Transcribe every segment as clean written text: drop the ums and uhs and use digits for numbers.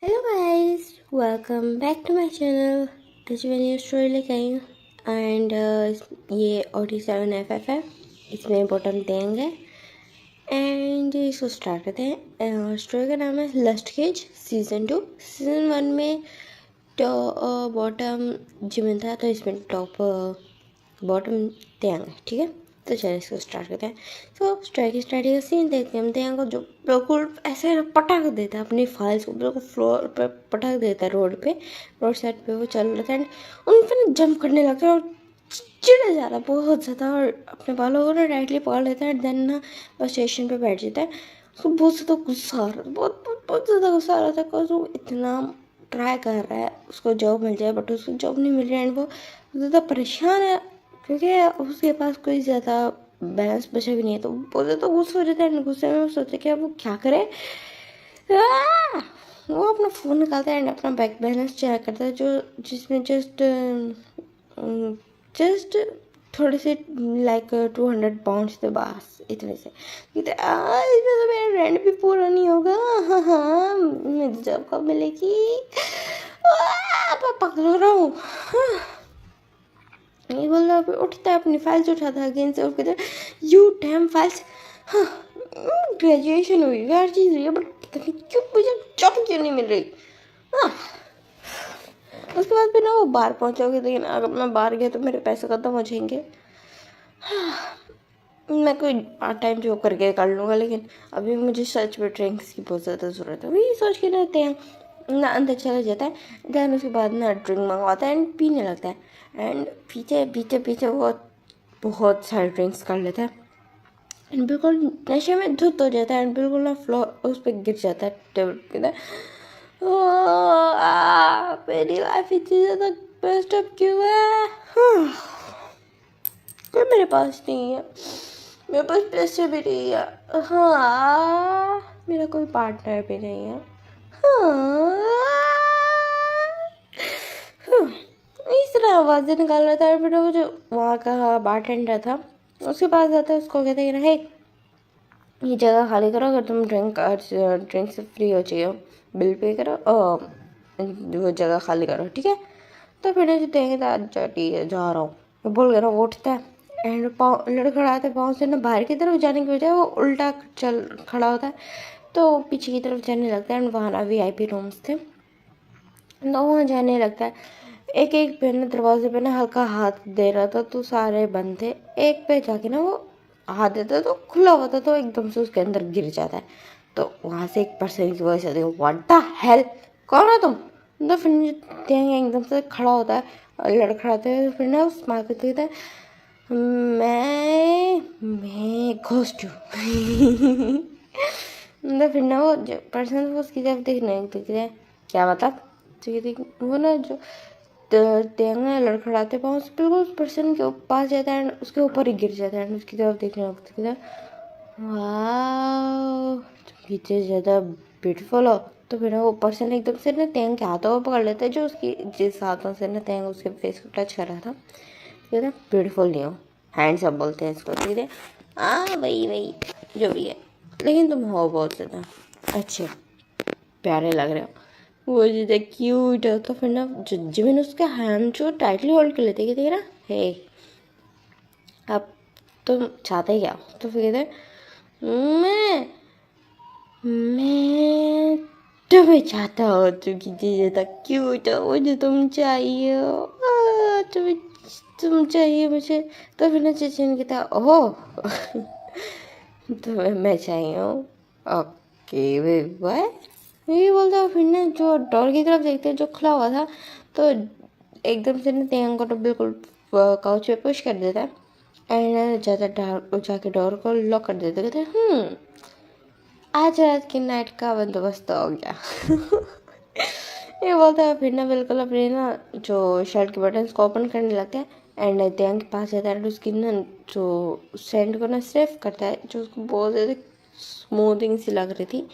Hello guys, welcome back to my channel. आज मैं new story लेके आई हूँ एंड ये OT7FF है। इसमें इम्पोर्टेंट देंगे एंड इसको स्टार्ट करते हैं। स्टोरी का नाम है लस्ट केज सीज़न 2। सीज़न 1 में बॉटम जिमिन था, तो इसमें टॉप बॉटम देंगे। ठीक है, तो चलिए इसको स्टार्ट करते हैं। तो स्टोरी की स्टार्टिंग का सीन देखते हैं हम। देंगे जो बिल्कुल ऐसे पटक देता है अपनी फाइल्स को, बिल्कुल फ्लोर पे पटक देता है, रोड साइड पे वो चल रहा था एंड उन पर जंप करने लगता है और चिढ़ जा रहा है बहुत ज़्यादा, और अपने बालों को ना डायरेक्टली पकड़ लेता है। देन ना बस स्टेशन पे बैठ जाता है। उसको बहुत ज़्यादा गुस्सा आ रहा था, बहुत बहुत बहुत ज़्यादा गुस्सा आ रहा था, बिकॉज वो इतना ट्राई कर रहा है उसको जॉब मिल जाए, बट उसको जॉब नहीं मिल रही है एंड वो ज़्यादा परेशान है क्योंकि उसके पास कोई ज़्यादा बैलेंस बचा भी नहीं है। तो बोलते तो गुस्सा हो जाता है, गुस्से में वो सोचते कि अब वो क्या करे। वो अपना फ़ोन निकालता है एंड अपना बैंक बैलेंस चेक करता है, जो जिसमें जस्ट थोड़े से लाइक 200 पाउंड्स थे बस, इतने से। कहते इसमें तो मेरा रेंट भी पूरा नहीं होगा। हाँ हाँ, मुझे जॉब कब मिलेगी। मैं पकड़ रहा हूँ। ये बोल रहा उठता है, अपनी फाइल्स उठाता है अगेन से और कहता है यू डैम फाइल्स। हाँ, ग्रेजुएशन हुई हर चीज़ हुई है, बट क्यों मुझे जॉब क्यों नहीं मिल रही। हाँ, उसके बाद फिर ना वो बाहर पहुँचोगे, लेकिन अगर मैं बाहर गया तो मेरे पैसे खत्म हो जाएंगे। मैं कोई पार्ट टाइम जॉब करके कर लूँगा, लेकिन अभी मुझे सच में ड्रिंक्स की बहुत ज़्यादा ज़रूरत है। वही सोच के रहते हैं ना, अंदर चला जाता है। देन उसके बाद ना ड्रिंक मंगवाता है एंड पीने लगता है एंड पीछे पीछे पीछे वो बहुत सारे ड्रिंक्स कर लेता है एंड बिल्कुल नशे में धुत हो जाता है एंड बिल्कुल ना फ्लोर उस पर गिर जाता है टेबल पे। मेरी लाइफ इतनी ज़्यादा बेस्ट अप क्यों है। कोई मेरे पास नहीं है, मेरे पास पैसे भी नहीं है। हाँ, मेरा कोई पार्टनर भी नहीं है। हाँ, इस तरह आवाज़ें निकाल रहा था। फिर वो जो वहाँ का बारटेंडर था उसके पास जाता है, उसको कहते हैं हे, ये जगह खाली करो, अगर तुम ड्रिंक से फ्री हो चाहिए बिल पे करो और वो जगह खाली करो, ठीक है। तो फिर जो देंगे तो अच्छा ठीक है जा रहा हूँ बोल कर वो उठता है एंड पाँव लड़खड़ाते पाँव से ना बाहर की तरफ जाने की बजाय वो उल्टा चल खड़ा होता है, तो पीछे की तरफ जाने लगता है एंड वहाँ ना VIP रूम्स थे, तो वहाँ जाने लगता है। एक एक पे ना दरवाजे पे ना हल्का हाथ दे रहा था, तो सारे बंद थे। एक पे जाके ना वो हाथ देता तो खुला हुआ था, तो एकदम से उसके अंदर गिर जाता है। तो वहाँ से एक पर्सन की वॉइस आती है, व्हाट द हेल, कौन हो तुम। तो फिर एकदम से खड़ा होता है और लड़खड़ाते हैं। फिर ना उस मार करते कहता है मैं घोस्ट हूँ। तो फिर ना वो पर्सन वो उसकी तरफ देखने लगते हैं, क्या मतलब। तो ये देख वो ना जो तेंगा लड़खड़ाते पाँव से बिल्कुल उस पर्सन के पास जाता है एंड उसके ऊपर ही गिर जाता है, उसकी तरफ देखने लगता है, वाह तुम कितने ज़्यादा ब्यूटीफुल हो। तो फिर वो पर्सन एकदम से ना तेंग के हाथों को पकड़ लेता है, जो उसकी जिस हाथों से ना तेंग उसके फेस को टच कर रहा था। कहते ब्यूटीफुल नहीं हो, हैंडसम बोलते हैं इसको। ठीक है, हाँ वही जो भी है, लेकिन तुम हो बहुत ज़्यादा अच्छे प्यारे लग रहे हो, वो ज़्यादा क्यूट है। तो फिर ना जिमिन उसका हैंड जो टाइटली होल्ड कर लेते कहते ना हे अब तुम चाहते क्या। तो फिर कहते मैं तुम्हें चाहता हूँ, तुम कितनी ज़्यादा क्यूट हो, मुझे तुम चाहिए हो, तुम चाहिए मुझे। तो फिर ना जिमिन कहता ओह तो मैं चाहिए हूँ, ओके वे बाय। ये बोलता है। फिर ना जो डोर की तरफ देखते हैं जो खुला हुआ था, तो एकदम से ना तेंग को तो बिल्कुल काउच पे पुश कर देता है एंड जाके डोर को लॉक कर देता है। कहते हैं आज रात की नाइट का बंदोबस्त हो गया। ये बोलता है। फिर ना बिल्कुल अपने ना जो शर्ट के बटन्स को ओपन करने लगता है एंड तेंग के पास जाता है, उसकी ना जो सेंट को ना सेफ करता है, जो उसको बहुत ज़्यादा स्मूथिंग सी लग रही थी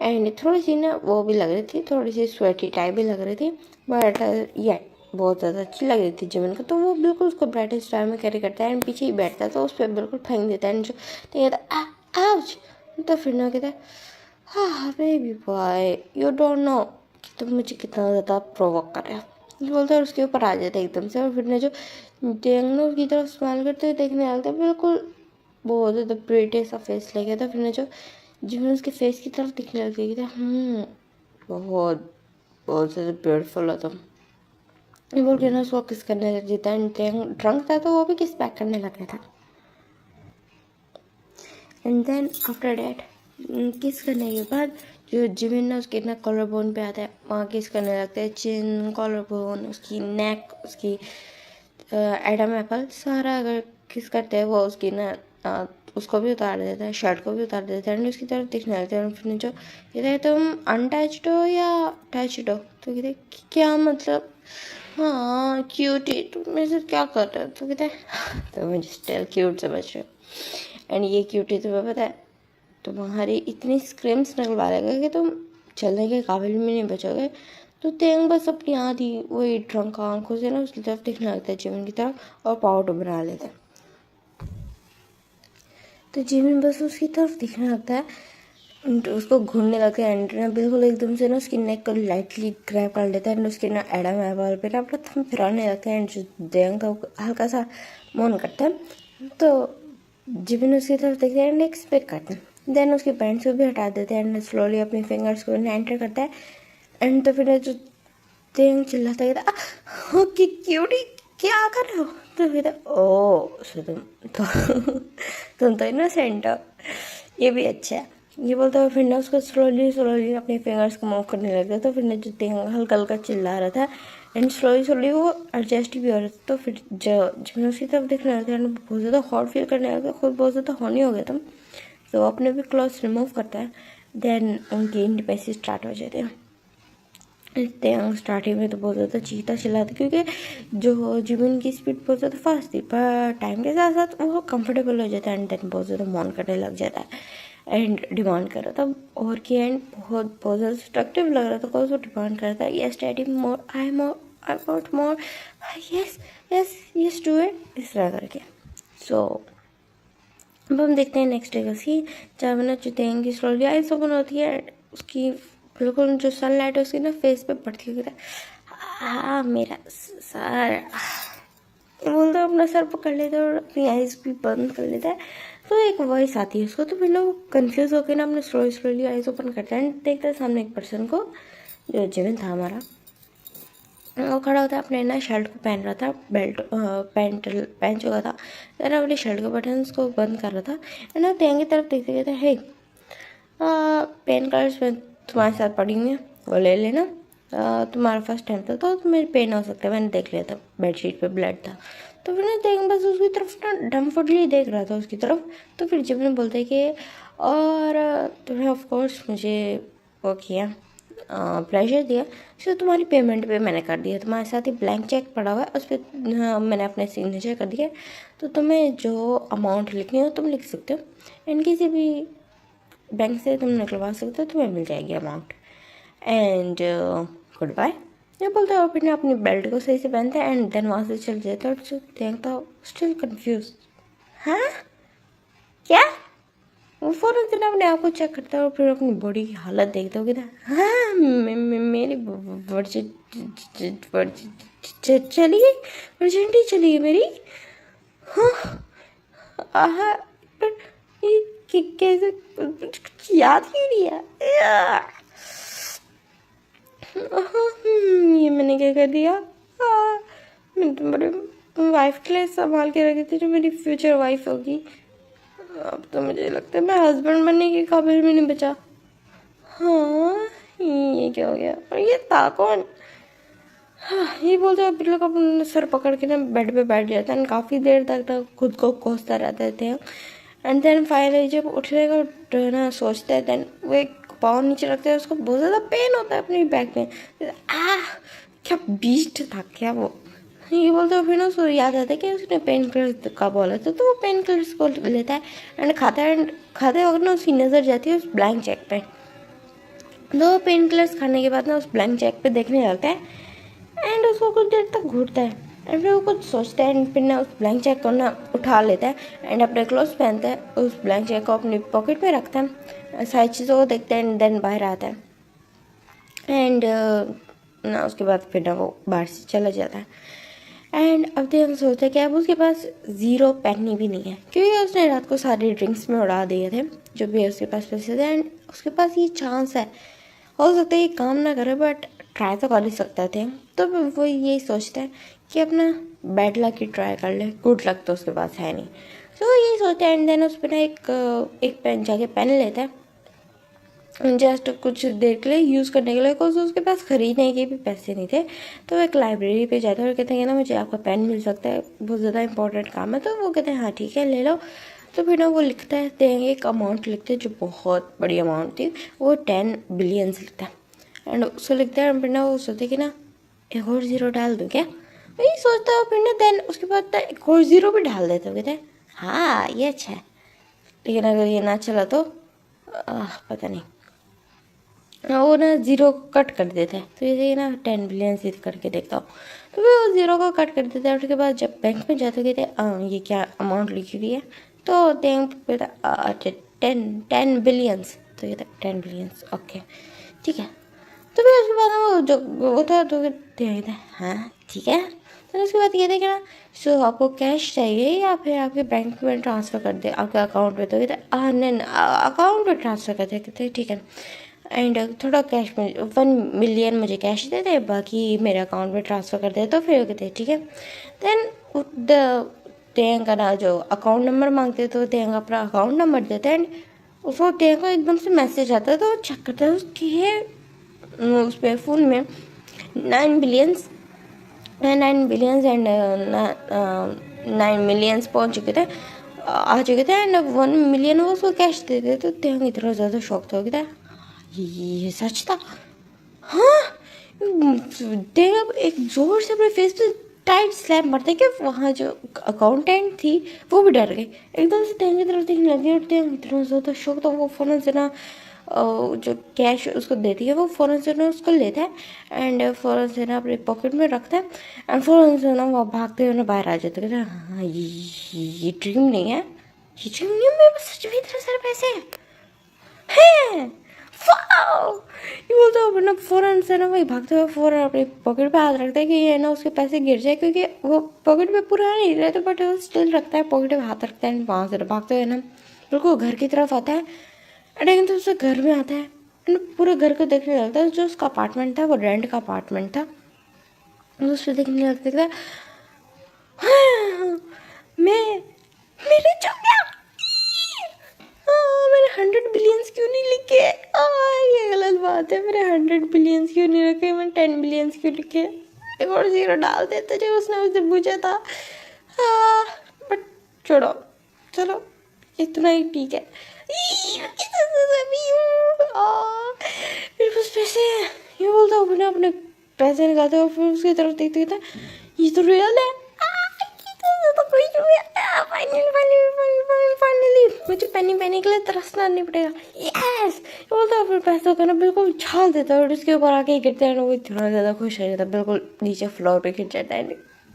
एंड थोड़ी सी ना वो भी लग रही थी, थोड़ी सी स्वेटी टाइप भी लग रही थी, बट ये बहुत ज़्यादा अच्छी लग रही थी जिमिन को। तो वो बिल्कुल उसको ब्राइट स्टाइल में कैरी करता है एंड पीछे ही बैठता है, तो उस पर बिल्कुल फेंक देता है। जो तो कहता है आउच। तो फिर ना कहता है हाँ baby boy you don't know तो मुझे कितना ज़्यादा प्रोवोक कर रहा है। ये बोलता है और उसके ऊपर आ जाता है एकदम से, और फिर ने जो टेंगनूर की तरफ स्माइल करते हुए देखने लगता है, बिल्कुल बहुत ज़्यादा प्रीटी सा फेस ले गया था। फिर ने जो जिमिन उसके फेस की तरफ दिखने लग गई था, बहुत बहुत ज़्यादा ब्यूटीफुल हो तुम। ये बोल के ना उसको किस करने लग जाता है, ड्रंक था तो वो भी किस बैक करने लग गया था। एंड देन आफ्टर डैट किस करने के बाद जो जिमिन ना उसके ना कॉलर बोन पे आता है, वहाँ किस करने लगता है, चिन, कॉलर बोन, उसकी नेक, उसकी एडम एप्पल सारा अगर किस करते हैं वो उसकी ना उसको भी उतार देता है, शर्ट को भी उतार देता है, एंड उसकी तरफ दिखने लगता है। फिर जो कहता है तुम अनटच्ड हो या टच्ड हो, तो कहते हैं क्या मतलब, हाँ क्यूटी, तुम मेरे साथ क्या कर रहे हो, तो कहते हैं तो मुझे स्टिल क्यूट समझ रहे हो, एंड ये क्यूटी तुम्हें पता है तुम्हारी इतनी स्क्रीम्स निकलवा लेगा कि तुम चलने के काबिल भी नहीं बचोगे। तो तेंग बस अपनी आधी वही ड्रंक आंखों से ना उसकी तरफ देखने लगता है, जिमिन की तरफ, और पाउडर बना लेता है। तो जिमिन बस उसकी तरफ दिखने लगता है, तो उसको घूरने लगता है, एंड ना बिल्कुल एकदम से ना उसकी नेक को लाइटली ग्रैब कर लेता है, एंड उसकी ना एडम एबल पे ना अपना थंब फिराने लगता है, एंड जो तेंग था वो हल्का सा मौन करता है। तो जिमिन उसकी तरफ देखते हैं एंड एक्सपेक्ट करते हैं, देन उसकी पैंट्स को भी हटा देते हैं, एंड स्लोली अपनी फिंगर्स को एंटर करता है। एंड तो फिर जो तेंग चिल्लाता है कि क्यूटी क्या कर रहे हो, तो फिर ओ सो तुम तो इनोसेंट हो, ये भी अच्छा है। ये बोलता है, फिर ना उसको स्लोली स्लोली अपने फिंगर्स को मूव करने लगता है। तो फिर ना जो तेंग हल्का हल्का चिल्ला रहा था, एंड स्लोली स्लोली वो एडजस्ट भी हो रहा था। तो फिर जब मैं उसकी तरफ देखने लगता है, बहुत ज़्यादा हॉट फील करने लगता है, खुद बहुत ज़्यादा हॉनी हो गया था, तो वो अपने भी क्लॉथ्स रिमूव करता है। देन उनकी इंटिमेसी स्टार्ट हो जाती है। तेंग स्टार्टिंग में तो बहुत ज़्यादा चीखता चिल्लाता, क्योंकि जो जिमिन की स्पीड बहुत ज़्यादा फास्ट थी, पर टाइम के साथ साथ वो कंफर्टेबल हो जाता है, एंड देन बहुत ज़्यादा मौन करने लग जाता है, एंड डिमांड कर रहा था। और की एंड बहुत बहुत ज़्यादा स्ट्रक्टिव लग रहा था, बिकॉज वो डिमांड कर रहा था, yes daddy more, I want more, yes yes yes do it, इस तरह करके। सो अब हम देखते हैं नेक्स्ट डे का सीन, जहाँ ना जो तेंग की स्लोली आइज ओपन होती है, उसकी बिल्कुल जो सनलाइट है उसकी ना फेस पे पड़ती है, हाँ मेरा सर, बोलता है, अपना सर पकड़ लेता है और अपनी आइज़ भी बंद कर लेता है। तो एक वॉइस आती है उसको, तो फिर ना वो कन्फ्यूज़ होकर ना अपने स्लोली स्लोली आइज़ ओपन करता है, देखता है सामने एक पर्सन को, जो जिमिन था हमारा। वो खड़ा होता है, अपने ना शर्ट को पहन रहा था, बेल्ट पैंट पहन चुका था, तो ना अपने शर्ट के बटन को बंद कर रहा था, है ना। तेंग की तरफ देखते कहते हे पेन कार्ड्स में तुम्हारे साथ पड़ी हुई है, वो ले लेना, तुम्हारा फर्स्ट टाइम था तो तुम्हें पेन हो सकता है, मैंने देख लिया था, बेडशीट पे ब्लड था। तो फिर ना तेंग बस उसकी तरफ ना डम्फुडली देख रहा था उसकी तरफ। तो फिर जिमिन बोलते कि और तुमने ऑफकोर्स मुझे वो किया, प्लेजर दिया, सो तुम्हारी पेमेंट पे मैंने कर दिया, तुम्हारे साथ ही ब्लैंक चेक पड़ा हुआ है, उस पर मैंने अपने सिग्नेचर कर दिया, तो तुम्हें जो अमाउंट लिखनी हो तुम लिख सकते हो, एंड किसी भी बैंक से तुम निकलवा सकते हो, तुम्हें मिल जाएगी अमाउंट, एंड गुड बाय। ये बोलते हैं, और फिर अपनी बेल्ट को सही से पहनते हैं, एंड देन वहाँ से चल जाते हैं। और जो देखता स्टिल कन्फ्यूज, हाँ क्या, वो फ़ौरन से ना अपने आप को चेक करता है, और फिर अपनी बॉडी की हालत देखता हो, कहता है हाँ मेरी चली गई, वर्जिनिटी चली गई मेरी, हाँ पर ये कैसे, कुछ याद ही नहीं है, ये मैंने क्या कर दिया, मैं तुम्हारे वाइफ के लिए संभाल के रखी थी, जो मेरी फ्यूचर वाइफ होगी, अब तो मुझे लगता है मैं हस्बैंड बनने के काबिल भी नहीं बचा। हाँ ये क्या हो गया, और ये था कौन, हाँ ये बोलते हैं, फिर लोग अपना सर पकड़ के ना बेड पे बैठ जाते हैं, काफ़ी देर तक ना खुद को कोसता रहते थे, एंड देन फाइनली जब उठने का ना सोचते हैं, देन वो एक पाँव नीचे रखते हैं, उसको बहुत ज़्यादा पेन होता है अपनी बैक में, क्या बीस्ट था क्या वो, ये बोलते फिर ना उसको याद आता है कि उसने पेन किलर का बोला था, तो वो पेन किलर्स को लेता है एंड खाता है, एंड खाते वक्त ना उसकी नज़र जाती है उस ब्लैंक चेक पे। दो पेन किलर्स खाने के बाद ना उस ब्लैंक चेक पे देखने लगता है, एंड उसको कुछ देर तक घूरता है, एंड फिर वो कुछ सोचता है, एंड फिर ना उस ब्लैंक चेक को ना उठा लेता है, एंड अपने क्लोथ्स पहनता है, उस ब्लैंक चेक को अपनी पॉकेट में रखता है, सारी चीज़ों को देखता है, एंड देन बाहर आता है। एंड ना उसके बाद फिर ना वो बाहर से चला जाता है। एंड अब तो हम सोचते हैं कि अब उसके पास ज़ीरो पेनी भी नहीं है, क्योंकि उसने रात को सारे ड्रिंक्स में उड़ा दिए थे जो भी उसके पास पैसे थे। एंड उसके पास ये चांस है, हो सकता है ये काम ना करे बट ट्राई तो कर ही सकते थे। तो वो यही सोचता है कि अपना बैड लक ही ट्राई कर ले, गुड लक तो उसके पास है नहीं। तो यही सोचता है। एंड देन उस पर ना एक पेन जाके पेन लेता है जस्ट कुछ देर के लिए यूज़ करने के लिए, बिकॉज उसके पास खरीदने के भी पैसे नहीं थे। तो वो एक लाइब्रेरी पे जाता है और कहते हैं कि ना मुझे आपका पेन मिल सकता है, बहुत ज़्यादा इंपॉर्टेंट काम है। तो वो कहते हैं हाँ ठीक है ले लो। तो फिर ना वो लिखता है, देंगे एक अमाउंट लिखते हैं जो बहुत बड़ी अमाउंट थी, वो 10 बिलियंस लिखता है। एंड उसको लिखता है फिर ना वो सोचते कि ना एक और ज़ीरो डाल दूँ क्या, वही सोचता है। फिर ना देन उसके बाद ना एक और ज़ीरो भी डाल देते हो, कहते हैं हाँ ये अच्छा है, लेकिन अगर ये ना चला तो पता नहीं। वो ना ज़ीरो कट कर देते हैं। तो ये ना 10 बिलियन से करके देखता हूँ। तो फिर वो ज़ीरो को कट कर देते हैं। उसके बाद जब बैंक में जाते कहते ये क्या अमाउंट लिखी हुई है, तो देंगे 10 बिलियंस। तो ये 10 बिलियंस ओके ठीक है। तो फिर उसके बाद वो जो वो था तो कहते हैं हाँ ठीक है। तो उसके बाद ये थे कि ना सो आपको कैश चाहिए या फिर आपके बैंक में ट्रांसफ़र कर दे आपके अकाउंट में। तो कहते नहीं अकाउंट में ट्रांसफ़र कर दे, कहते ठीक है। एंड थोड़ा कैश में 1 मिलियन मुझे कैश दे दे, बाकी मेरे अकाउंट में ट्रांसफ़र कर दे। तो फिर वो कहते ठीक है। देन देंगे का ना जो अकाउंट नंबर मांगते तो देंगे अपना अकाउंट नंबर देते हैं। एंड उसको देंगे एकदम से मैसेज आता है, तो वो चेक करता है उसकी उस पर फ़ोन में 9 बिलियंस एंड 9 मिलियंस पहुंच चुके थे, आ चुके थे। एंड 1 मिलियन वो उसको कैश दे दे। तो तेंग इतना ज़्यादा शॉक था, कहता ये सच था। हाँ तेंग अब एक जोर से अपने फेस पे टाइट स्लैप मारते कि वहाँ जो अकाउंटेंट थी वो भी डर गई, एकदम से तेंग की तरफ देखने लगी। और तेंग इतना ज़्यादा शौक था, वो फ़ौरन से ना जो कैश उसको देती है वो फ़ौरन से ना उसको लेता है एंड फ़ौरन से ना अपने पॉकेट में रखता है। एंड फ़ौरन से ना वो भागते हुए ना बाहर आ जाता है। कहता है हाँ ये ड्रीम नहीं है, ये ड्रीम नहीं है, मेरे पास सच में इतने सारे पैसे हैं। वाओ ये बोलते हो वरना फ़ौरन से ना वही भागते हुए फ़ौरन अपने पॉकेट पे हाथ रखता है कि ये ना उसके पैसे गिर जाए, क्योंकि वो पॉकेट में पूरा नहीं रहता बट वो स्टिल रखता है, पॉकेट में हाथ रखता है। वहाँ से भागते हुए ना बिल्कुल घर की तरफ आता है। लेकिन तो उससे घर में आता है पूरे घर को देखने लगता है। जो उसका अपार्टमेंट था वो रेंट का अपार्टमेंट था, तो उस पर देखने लगता है हाँ, मेरे जो गया मैंने 100 बिलियंस क्यों नहीं लिखे। ये गलत बात है, मेरे 100 बिलियंस क्यों नहीं रखे, मैंने 10 बिलियंस क्यों लिखे। एक और जीरो डाल देते जो उसने मुझसे पूछा था। बट छोड़ो, चलो इतना ही ठीक है। मेरे पास पैसे हैं, ये बोलता हूँ मैंने अपने पैसे निकालते हो फिर उसकी तरफ देखते कहता ये तो रियल है। फाइनली मुझे पेनी पेनी के लिए तरसना नहीं पड़ेगा। यस बोलता है, फिर पैसों का ना बिल्कुल उछाल देता है और उसके ऊपर आके गिरता है। वो इतना ज़्यादा खुश हो जाता है, बिल्कुल नीचे फ्लोर पे गिर जाता है।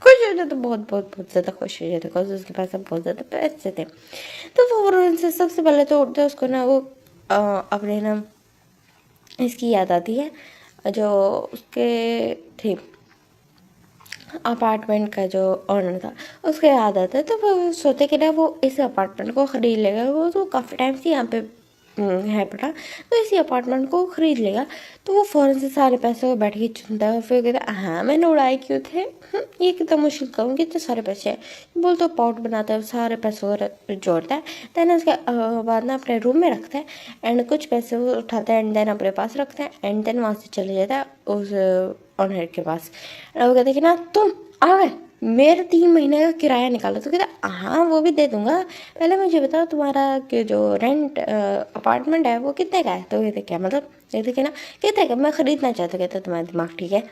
खुश हो जाता, बहुत बहुत बहुत ज़्यादा खुश हो जाता है बिकॉज उसके पास अब बहुत ज़्यादा पैसे थे। तो वो उनसे सबसे पहले तो उठते उसको ना वो अपने ना इसकी याद आती है जो उसके थे अपार्टमेंट का जो ओनर था, उसको याद आता है। तो वो सोचे कि ना वो इस अपार्टमेंट को ख़रीद लेगा। वो तो काफ़ी टाइम से यहाँ पे है पड़ा, तो इसी अपार्टमेंट को ख़रीद लेगा। तो वो फ़ौरन से सारे पैसे को बैठ के चुनता है। फिर कहता है हाँ मैंने उड़ाए क्यों थे, ये कितना मुश्किल करूँ कि इतने सारे पैसे हैं। बोल तो पॉट बनाता है, सारे पैसों को जोड़ता है। देन उसके बाद ना अपने रूम में रखता है एंड कुछ पैसे वो उठाता है एंड देन अपने पास रखता है। एंड देन वहाँ से चले जाता है उस ओनर के पास। वो कहते कि ना तुम आ गए, मेरा 3 महीने का किराया निकालो। तो कहता हाँ वो भी दे दूंगा, पहले मुझे बताओ तुम्हारा कि जो रेंट अपार्टमेंट है वो कितने का है। तो कहते क्या मतलब, कहते कि ना कहते कि मैं ख़रीदना चाहता हूँ। कहते तुम्हारा दिमाग ठीक है,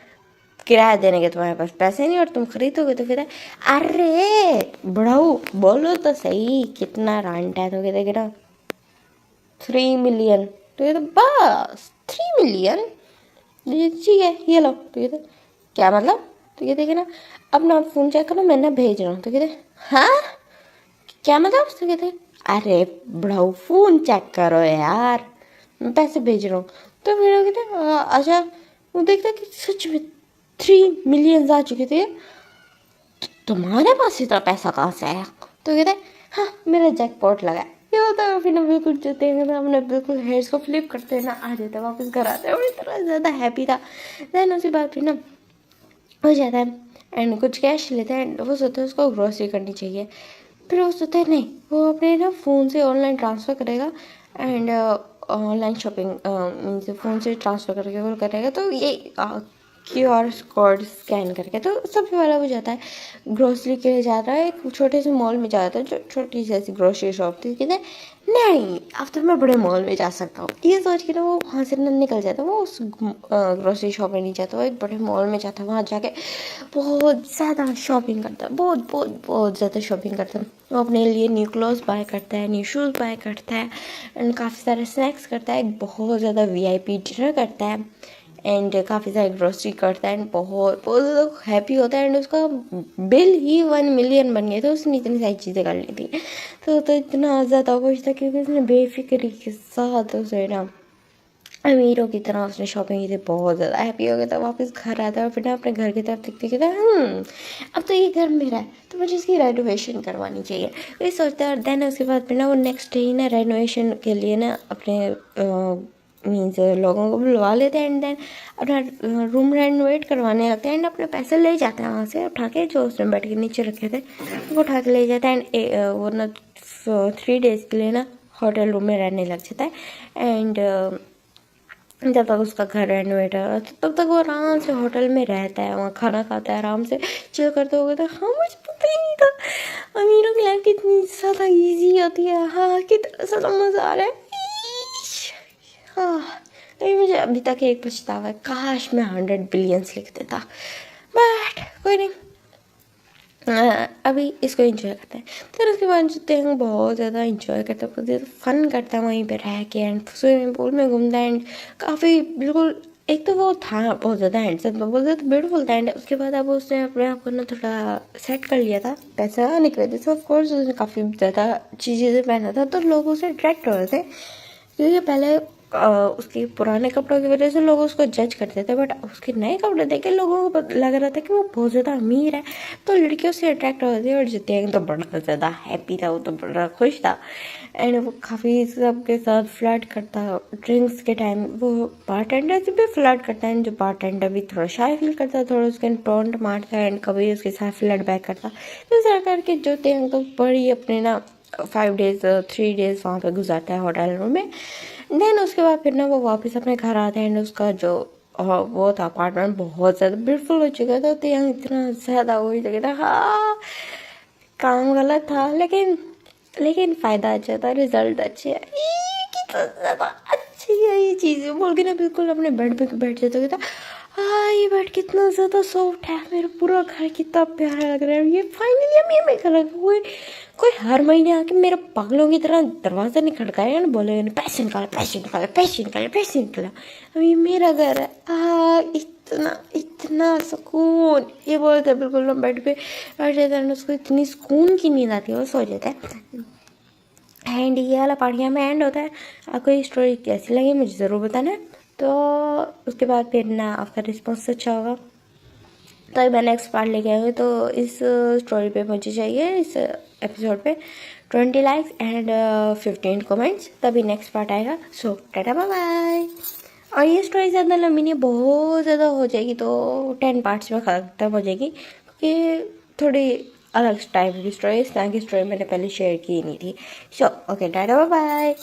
किराया देने के तुम्हारे पास पैसे नहीं और तुम खरीदोगे। तो कहते अरे बड़ाऊ बोलो तो सही कितना रेंट है। तो कहते कि ना 3 मिलियन। तो कहते बस 3 मिलियन, ठीक है ये लो। तो कहते क्या मतलब। तो कहते कि ना अपना फ़ोन चेक करो मैं ना भेज रहा हूँ। तो कहते हाँ क्या मतलब। तो कहते अरे बड़ाऊ फ़ोन चेक करो यार मैं पैसे भेज रहा हूँ। तो फिर वो कहते अच्छा वो देखता कि सच में 3 मिलियन आ चुके थे। तुम्हारे पास इतना पैसा कहाँ से आया? तो कहता है हाँ मेरा जैकपॉट लगा है। ये होता है फिर ना, बिल्कुल जते हैं ना, हमने बिल्कुल हेयर्स को फ्लिप करते हैं ना, आ जाते हैं वापस घर आते हैं और इतना ज़्यादा हैप्पी था। देन उसके बाद फिर ना हो जाता है एंड कुछ कैश लेता है एंड वो सोचता है उसको ग्रोसरी करनी चाहिए। फिर वो सोचता है नहीं, वो अपने ना फ़ोन से ऑनलाइन ट्रांसफ़र करेगा and online shopping means phone से ट्रांसफ़र करके वो करेगा। तो ये QR कोड स्कैन करके तो सबसे पहले वो जाता है ग्रोसरी के लिए, जाता है एक छोटे से मॉल में जाता है जो छोटी सी ऐसी ग्रोसरी शॉप थी। कहते हैं नहीं अब तो मैं बड़े मॉल में जा सकता हूँ, ये सोच के ना वो वहाँ से ना निकल जाता है। वो उस ग्रोसरी शॉप में नहीं जाता, वो एक बड़े मॉल में जाता है। वहाँ जाके बहुत ज़्यादा शॉपिंग करता है, बहुत बहुत बहुत ज़्यादा शॉपिंग करता है। वो अपने लिए न्यू क्लोथ्स बाय करता है, न्यू शूज़ बाय करता है एंड काफ़ी सारे स्नैक्स करता है, एक बहुत ज़्यादा VIP डिनर करता है एंड काफ़ी सारी ग्रोसरी करता है एंड बहुत बहुत ज़्यादा हैप्पी होता है। एंड उसका बिल ही 1 मिलियन बन गया था, उसने इतनी सारी चीज़ें कर ली थी। तो इतना ज़्यादा खुश था क्योंकि उसने बेफिक्री के साथ उसे ना अमीरों की तरह उसने शॉपिंग की थी। बहुत ज़्यादा हैप्पी हो गया था। वापस घर आता है और फिर ना अपने घर की तरफ देखते कहता है अब तो ये घर मेरा है तो मुझे इसकी रेनोवेशन करवानी चाहिए। तो ये सोचता है और देन उसके बाद फिर ना वो नेक्स्ट डे ही ना रेनोवेशन के लिए ना अपने मीन्स लोगों को बुलवा लेते हैं एंड देन अपना रूम रेनोवेट करवाने लगते हैं एंड अपने पैसे ले जाते हैं वहाँ से उठा के, जो उसने बेड के नीचे रखे थे वो उठा के ले जाता है एंड वो ना 3 डेज़ के लिए ना होटल रूम में रहने लग जाता है। एंड जब तक उसका घर रेनोवेट है तब तक वो आराम से होटल में रहता है, वहाँ खाना खाता है, आराम से चिल करते हुए। तो हाँ मुझे पता ही नहीं था अमीरों की लाइफ कितनी ज़्यादा इजी होती है। हाँ कितना ज़्यादा मज़ा आ रहा है। हाँ लेकिन मुझे अभी तक एक पछतावा है, काश मैं 100 बिलियंस लिख देता, बट कोई नहीं। अभी इसको एंजॉय करते हैं। फिर उसके बाद जो हैं बहुत ज़्यादा इंजॉय करता है, बहुत ज़्यादा फन करता है वहीं पे रह के एंड स्विमिंग पूल में घूमता है एंड काफ़ी बिल्कुल एक तो वो था बहुत ज़्यादा हैंडसम, बहुत ज़्यादा ब्यूटीफुल था एंड उसके बाद अब उसने अपने आप को ना थोड़ा सेट कर लिया था, पैसा निकले थे तो ऑफकोर्स उसने काफ़ी ज़्यादा चीज़ें पहना था तो लोग उसे अट्रैक्ट हो रहे थे। क्योंकि पहले उसके पुराने कपड़ों की वजह से लोग उसको जज करते थे, बट उसके नए कपड़े देख के लोगों को लग रहा था कि वो बहुत ज़्यादा अमीर है तो लड़कियों से अट्रैक्ट हो रही थी। और जितेंद्र तो बड़ा ज़्यादा हैप्पी था, वो तो बड़ा खुश था एंड वो काफ़ी सबके साथ फ्लर्ट करता। ड्रिंक्स के टाइम वो बारटेंडर से भी फ्लर्ट करता है एंड जो बारटेंडर भी थोड़ा शाय फील करता है, थोड़ा उसके टोंट मारता है एंड कभी उसके साथ फ्लर्ट बैक करता। तो इस तरह करके जितेंद्र तो बड़ी अपने ना 5 डेज़ 3 डेज़ वहाँ पे गुजारता है होटल रूम में। देन उसके बाद फिर ना वो वापस अपने घर आता है एंड उसका जो वो था अपार्टमेंट बहुत ज़्यादा ब्यूटीफुल हो चुका था। तो यहाँ इतना ज़्यादा हो ही लगा था। हाँ काम गलत था लेकिन फ़ायदा अच्छा था, रिजल्ट अच्छे है। कितना ज़्यादा अच्छी है ये चीज़ बोल के ना बिल्कुल अपने बेड पे बैठ जाता था। हाँ ये बेड कितना ज़्यादा सॉफ्ट है, मेरा पूरा घर कितना प्यारा लग रहा है। ये फाइनली अब ये मेरे घर लगा कोई हर महीने आके मेरा पागलों की तरह दरवाज़ा नहीं खड़काएगा ना बोले पैसे निकालो पैसे निकालो पैसे निकालो पैसे निकालो। अब ये मेरा घर है। इतना इतना सुकून, ये बोलते बिल्कुल ना बेड पे बैठ जाता है, उसको इतनी सुकून की नींद आती है, वो सो जाता है। एंड ये वाला पार्ट यहाँ में एंड होता है। आपको ये स्टोरी कैसी लगी मुझे ज़रूर बताना। तो उसके बाद फिर ना आपका रिस्पॉन्स अच्छा होगा तो मैं नेक्स्ट पार्ट लेके आऊँगी। तो इस स्टोरी पे मुझे चाहिए इस एपिसोड पे 20 लाइक्स एंड 15 कमेंट्स, तभी नेक्स्ट पार्ट आएगा। सो टाटा बाय बाय। और ये स्टोरी ज़्यादा लंबी नहीं, बहुत ज़्यादा हो जाएगी तो 10 पार्ट्स में ख़त्म हो जाएगी क्योंकि थोड़ी अलग टाइप की स्टोरी, इस तरह की स्टोरी मैंने पहले शेयर की नहीं थी। So okay tata bye bye.